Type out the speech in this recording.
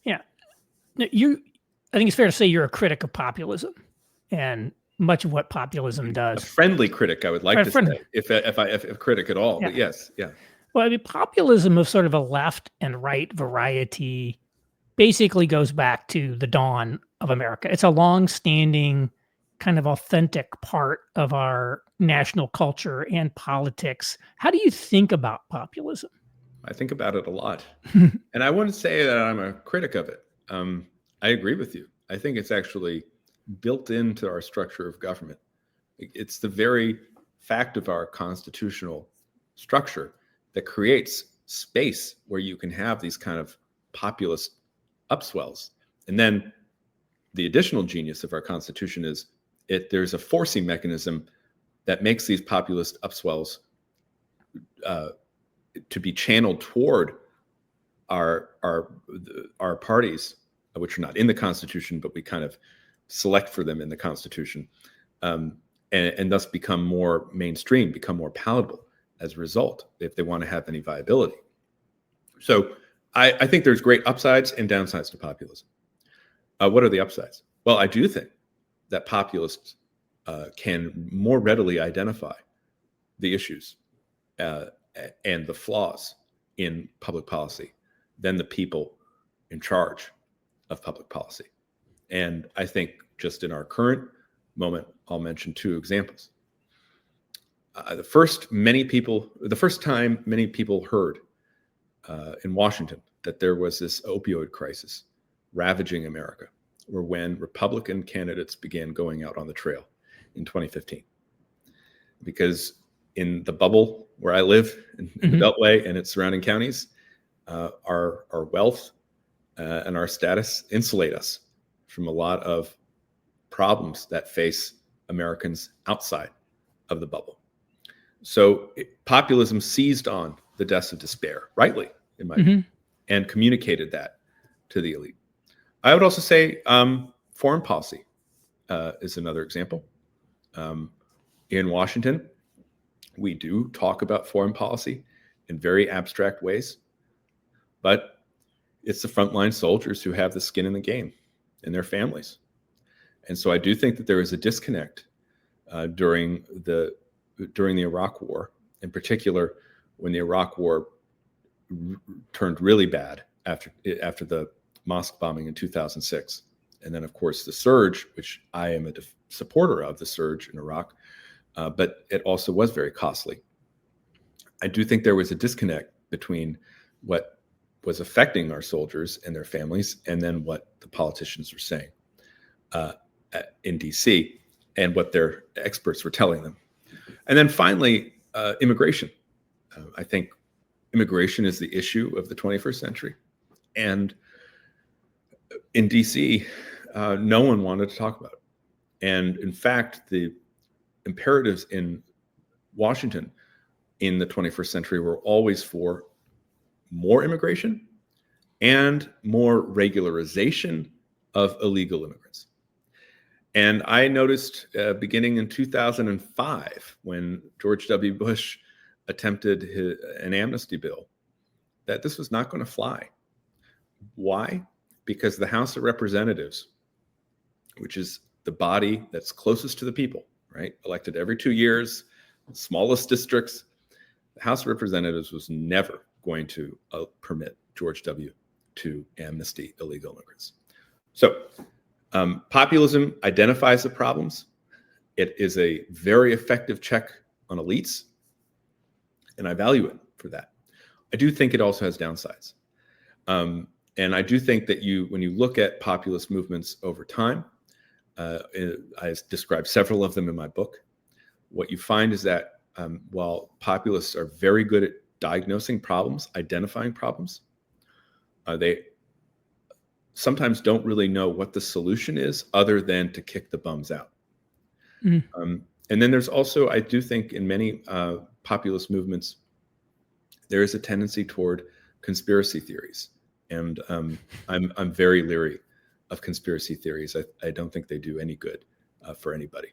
Yeah. I think it's fair to say you're a critic of populism and much of what populism A does. friendly critic, I would like to say, if a critic at all. Yeah. But yes, yeah. Well, I mean, populism of sort of a left and right variety basically goes back to the dawn of America. It's a long-standing, kind of authentic part of our national culture and politics. How do you think about populism? I think about it a lot. And I wouldn't say that I'm a critic of it. I agree with you. I think it's actually built into our structure of government. It's the very fact of our constitutional structure that creates space where you can have these kind of populist upswells. And then the additional genius of our Constitution is there's a forcing mechanism that makes these populist upswells to be channeled toward our parties, which are not in the Constitution, but we kind of select for them in the Constitution, and thus become more mainstream, become more palatable as a result, if they want to have any viability. So I think there's great upsides and downsides to populism. What are the upsides? Well, I do think that populists can more readily identify the issues and the flaws in public policy than the people in charge of public policy. And I think just in our current moment, I'll mention two examples. The first time many people heard in Washington that there was this opioid crisis ravaging America were when Republican candidates began going out on the trail in 2015. Because in the bubble where I live, in the Beltway and its surrounding counties, our wealth and our status insulate us from a lot of problems that face Americans outside of the bubble. So populism seized on the deaths of despair, rightly, in my view, and communicated that to the elite. I would also say foreign policy is another example. In Washington, we do talk about foreign policy in very abstract ways, but it's the frontline soldiers who have the skin in the game and their families. And so I do think that there is a disconnect during the Iraq War, in particular, when the Iraq War turned really bad after the mosque bombing in 2006. And then, of course, the surge, which I am a supporter of, the surge in Iraq, but it also was very costly. I do think there was a disconnect between what was affecting our soldiers and their families and then what the politicians were saying in DC and what their experts were telling them. And then finally, immigration. I think immigration is the issue of the 21st century. And in DC, no one wanted to talk about it. And in fact, the imperatives in Washington in the 21st century were always for more immigration and more regularization of illegal immigrants. And I noticed beginning in 2005, when George W. Bush attempted an amnesty bill, that this was not going to fly. Why? Because the House of Representatives, which is the body that's closest to the people, right? Elected every 2 years, smallest districts, the House of Representatives was never going to permit George W. to amnesty illegal immigrants. So populism identifies the problems. It is a very effective check on elites, and I value it for that. I do think it also has downsides. And I do think that when you look at populist movements over time, I describe several of them in my book, what you find is that while populists are very good at diagnosing problems, identifying problems, they sometimes don't really know what the solution is other than to kick the bums out. And then there's also, I do think in many populist movements, there is a tendency toward conspiracy theories. And I'm very leery of conspiracy theories. I don't think they do any good for anybody.